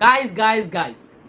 Guys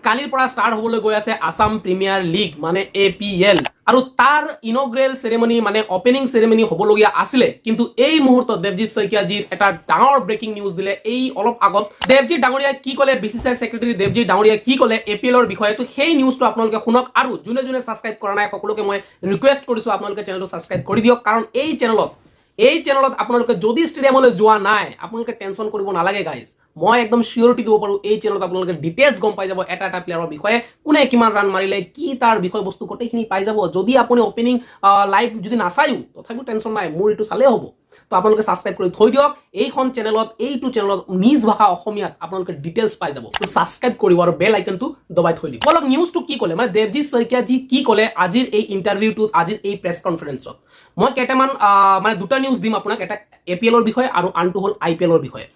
কালিৰ পৰা start হ'বলৈ গৈ আছে আসাম প্ৰিমিয়াৰ লীগ মানে APL আৰু তাৰ ইনগ্ৰেল চেৰেমনি মানে অপেনিং চেৰেমনি হ'বলগীয়া আছিলে কিন্তু এই মুহূৰ্তত দেৱজিৎ শইকীয়াজীৰ এটা ডাঙৰ ব্ৰেকিং নিউজ দিলে এই অলপ আগত দেৱজিৎ ডাঙৰীয়াই কি ক'লে BCCI সেক্ৰেটাৰী দেৱজিৎ ডাঙৰীয়াই কি ক'লে APLৰ বিষয়ে তো সেই নিউজটো আপোনালোকে শুনক আৰু যোনে যোনে সাবস্ক্ৰাইব কৰা নাই সকলোকে মই ৰিকুৱেষ্ট কৰিছো আপোনালোকে চেনেলটো সাবস্ক্ৰাইব কৰি দিয়ক কাৰণ এই চেনেলত আপোনালোকে যদি ষ্টেডিয়ামলৈ যোৱা নাই আপোনালোকে টেনচন কৰিব নালাগে গাইজ মই একদম সিউৰিটি দিব পাৰো এই চেনেলত আপোনালোকে ডিটেইলছ গম পাই যাব এটা প্লেয়াৰৰ বিষয়ে কোনে কিমান ৰান মাৰিলে কি তাৰ বিষয় বস্তু গোটেইখিনি পাই যাব যদি আপুনি ওপেনিং লাইভ যদি নাচায়ো তথাপিও টেনচন নাই মোৰ এইটো চালে হ'ব তো আপোনালোকে সাবস্ক্ৰাইব কৰি থৈ দিয়ক এইখন চেনেলত এইটো চেনেলত নিজ ভাষা অসমীয়াত আপোনালোকে ডিটেইলছ পাই যাব তো সাবস্ক্ৰাইব কৰিব আৰু বেল আইকনটো দবাই থৈ দিয়ক বলক নিউজটো কি ক'লে মানে দেৱজিৎ শইকীয়াজী কি ক'লে আজিৰ এই ইণ্টাৰভিউটোত আজিৰ এই প্ৰেছ কনফাৰেন্সত মই কেইটামান মানে দুটা নিউজ দিম আপোনাক এটা APLৰ বিষয়ে আৰু আনটো হ'ল IPLৰ বিষয়ে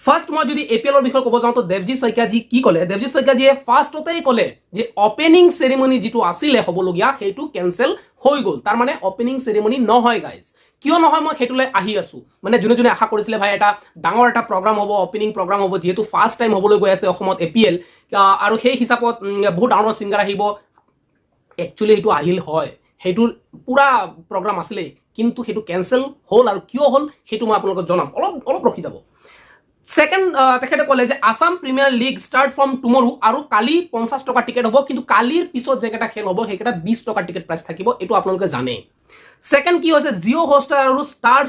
ফাৰ্স্ট মই যদি APLৰ বিষয়ে ক'ব যাওঁ তো দেৱজিৎ শইকীয়াজী কি ক'লে দেৱজিৎ শইকীয়াজীয়ে ফাৰ্ষ্টতেই ক'লে যে অপেনিং চেৰেমনি যিটো আছিলে হ'বলগীয়া সেইটো কেনসেল হৈ গ'ল তাৰ মানে অপেনিং চেৰেমনি নহয় গাইজ কিয় নহয় মই হেতুলৈ আহি আছো মানে যোনে যোনে আশা কৰিছিলে ভাই এটা ডাঙৰ এটা প্ৰগ্ৰাম হ'ব অপেনিং প্ৰগ্ৰাম হ'ব যেহেতু ফাৰ্স্ট টাইম হ'বলৈ গৈ আছে অসমত APL আৰু সেই হিচাপত বহুত ডাঙৰ সিংগাৰ আহিব একচুয়ালি এইটো আহিল হয় হেতুৰ পুৰা প্ৰগ্ৰাম আছিলে কিন্তু হেতু কেনসেল হ'ল আৰু কিয় হ'ল হেতু মই আপোনালোকক জনাম অলপ ৰখি যাব সেকেন্ড তেখেতে ক'লে যে Assam premier league start from টুমৰো আৰু কালি 50 টকা টিকেট হ'ব কিন্তু কালিৰ পিছত যেকেটা খেল হ'ব সেইকেটা 20 টকা টিকেট প্ৰাইস থাকিব এটো আপোনালোকে জানে সেকেন্ড কি হৈছে জিঅ' হটষ্টাৰ আৰু star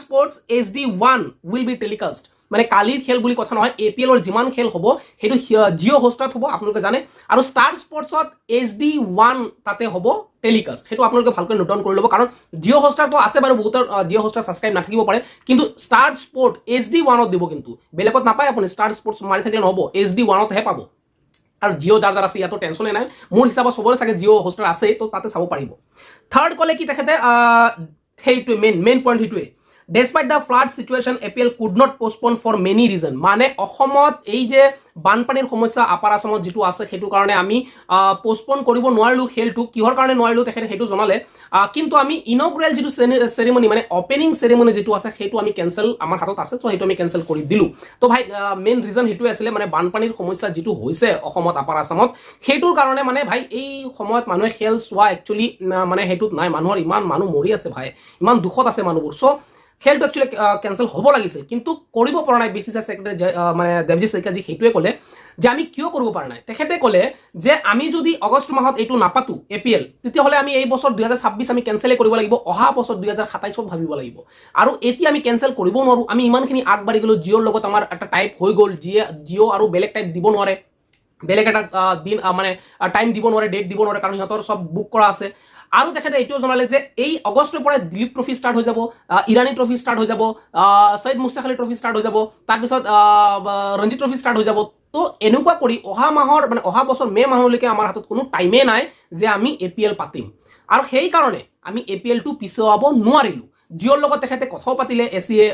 sports HD1 will be telecast মানে কালিৰ খেল বুলি কথা নহয় APLৰ যিমান খেল হ'ব হেতু জিঅ' হটষ্টাৰত হ'ব আপোনালোকে জানে আৰু ষ্টাৰ স্পৰ্টছত HD1 তাতে হ'ব টেলিকাষ্ট হেতু আপোনালোকে ভালকৈ নোট ডাউন কৰি ল'ব কাৰণ জিঅ' হটষ্টাৰ তো আছে বাৰু বহুত জিঅ' হটষ্টাৰ সাবস্ক্ৰাইব নাথাকিব পাৰে কিন্তু ষ্টাৰ স্পৰ্ট HD1 ত দিব কিন্তু বেলেগত নাপায় আপুনি ষ্টাৰ স্পৰ্টছ মাৰি থাকিলে নহ'ব HD1 তহে পাব আৰু জিঅ' যাৰ আছে ইয়াতো টেনচনে নাই মোৰ হিচাপত সবৰে চাগে জিঅ' হটষ্টাৰ আছে তো তাতে চাব পাৰিব থাৰ্ড ক'লে কি তেখেতে সেইটো মেইন পইণ্ট সেইটোৱে Despite the flood situation, APL could not postpone for many reasons. মানে অসমত এই যে বানপানীৰ সমস্যা আপাৰ আসামত যেটো আছে হেতু কাৰণে আমি পোষ্টপন কৰিব নোৱাৰিলো খেলটো কিহৰ কাৰণে নোৱাৰিলো তেখেতে হেতু জনালে কিন্তু আমি ইনগ্ৰেল যেটো চেৰেমনি মানে ওপেনিং চেৰেমনি যেটো আছে হেতু আমি কেনসেল আমাৰ হাতত আছে তো হেতু আমি কেনসেল কৰি দিলো তো ভাই মেইন ৰিজন হেতু আছিল মানে বানপানীৰ সমস্যা যেটো হৈছে অসমত আপাৰ আসামত হেতুৰ কাৰণে মানে ভাই এই সময়ত মানুহে খেল চোৱা একচুয়ালি মানে হেতুত নাই মানুহৰ ইমান মানুহ মৰি আছে ভাই ইমান দুখত আছে মানুহবোৰ সো খেলটো একচুয়ালি কেনসেল হ'ব লাগিছিল কিন্তু কৰিব পৰা নাই BCCI সেক্ৰেটাৰী মানে দেৱজিৎ শইকীয়াজী হেতুৱে ক'লে যে আমি কিয় কৰিব পৰা নাই তেখেতে ক'লে যে আমি যদি আগষ্ট মাহত এইটো নাপাতো APL তেতিয়া হলে আমি এই বছৰ 2026 আমি কেনসেলে কৰিব লাগিব অহা বছৰ 2027 ত ভাবিব লাগিব আৰু এতিয়া আমি কেনসেল কৰিব নোৱাৰো আমি ইমানখিনি আগবাঢ়ি গলো জিঅ'ৰ লগত আমাৰ এটা টাইপ হৈ গ'ল জিঅ' আৰু বেলেগ টাইপ দিব নোৱাৰে বেলেগ এটা দিন মানে টাইম দিব নোৱাৰে ডেট দিব নোৱাৰে কাৰণ সিহঁতৰ সব বুক কৰা আছে আৰু তেখেতে এইটো জনালে যে এই আগষ্টৰ পৰা দিলীপ ট্ৰফি ষ্টাৰ্ট হৈ যাব ইৰানী ট্ৰফি ষ্টাৰ্ট হৈ যাব সৈয়দ মুস্তাক আলী ট্ৰফি ষ্টাৰ্ট হৈ যাব তাৰ পিছত ৰঞ্জি ট্ৰফি ষ্টাৰ্ট হৈ যাব তো এনেকুৱা কৰি অহা মাহৰ মানে অহা বছৰ মে মাহলৈকে আমাৰ হাতত কোনো টাইমে নাই যে আমি APL পাতিম আৰু সেই কাৰণে আমি APL টো পিছুৱাব নোৱাৰিলো জিঅ'ৰ লগত তেখেতে কথা পাতিলে ACA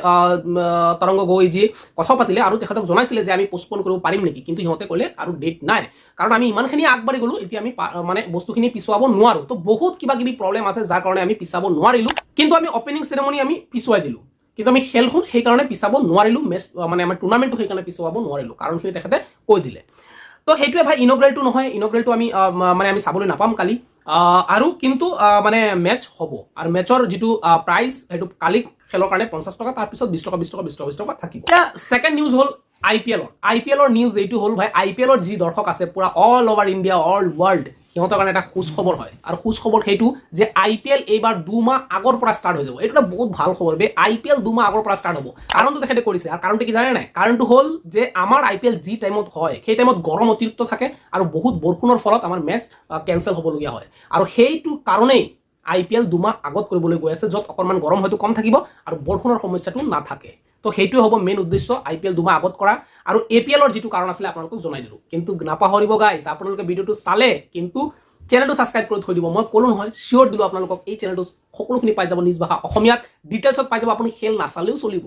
তৰংগ গগৈজী কথা পাতিলে আৰু তেখেতক জনাইছিলে যে আমি পোষ্টপন কৰিব পাৰিম নেকি কিন্তু সিহঁতে ক'লে আৰু ডেট নাই কাৰণ আমি ইমানখিনি আগবাঢ়ি গলো এতিয়া আমি মানে বস্তুখিনি পিছুৱাব নোৱাৰো তো বহুত কিবা কিবি প্ৰবলেম আছে যাৰ কাৰণে আমি পিছাব নোৱাৰিলো কিন্তু আমি ওপেনিং চেৰেমনি আমি পিছুৱাই দিলো কিন্তু আমি খেলখন সেই কাৰণে পিছাব নোৱাৰিলো মেচ মানে আমাৰ টুৰ্নামেণ্টটো সেই কাৰণে পিছুৱাব নোৱাৰিলো কাৰণখিনি তেখেতে কৈ দিলে তো হেতুৱে ভাই ইনগ্ৰেলটো নহয় ইনগ্ৰেলটো আমি মানে আমি চাবলৈ নাপাম কালি আৰু কিন্তু মানে মেচ হ'ব আৰু মেচৰ যেটো প্ৰাইস হেতু কালি খেলৰ কাৰণে 50 টকা তাৰ পিছত 20 টকা থাকিব এতিয়া সেকেন্ড নিউজ হ'ল IPLৰ নিউজ এইটো হ'ল ভাই IPLৰ যি দৰ্শক আছে পুৰা all over India all world সিহঁতৰ কাৰণে এটা খুশ খবৰ হয় আৰু খুশ খবৰ হেতু যে IPL এইবাৰ 2 মাহ আগৰ পৰা ষ্টাৰ্ট হৈ যাব এটা বহুত ভাল খবৰ বে IPL 2 মাহ আগৰ পৰা ষ্টাৰ্ট হ'ব কাৰণটো তেখেতে কৰিছে আৰু কাৰণটো কি জানে নাই কাৰণটো হ'ল যে আমাৰ IPL যি টাইমত হয় সেই টাইমত গৰম অতিৰিক্ত থাকে আৰু বহুত বৰষুণৰ ফলত আমাৰ মেচ কেনসেল হ'বলগীয়া হয় আৰু সেইটো কাৰণেই IPL 2 মাহ আগত কৰিবলৈ গৈ আছে যত অকমান গৰম হয়তো কম থাকিব আৰু বৰষুণৰ সমস্যাটো নাথাকে তো হেতু হ'ব মেইন উদ্দেশ্য IPL 2 মাহ আগত কৰা আৰু APLৰ যেটো কাৰণ আছিল আপোনালোকক জনাই দিলো কিন্তু নাপাহৰিব গাইস আপোনালোকে ভিডিওটো চালে কিন্তু চেনেলটো সাবস্ক্ৰাইব কৰি থৈ দিব মই ক'লো নহয় শিওৰ দিলো আপোনালোকক এই চেনেলটো সকলোখিনি পাই যাব নিজ ভাষা অসমীয়াত ডিটেইলছত পাই যাব আপুনি খেল নাচালেও চলিব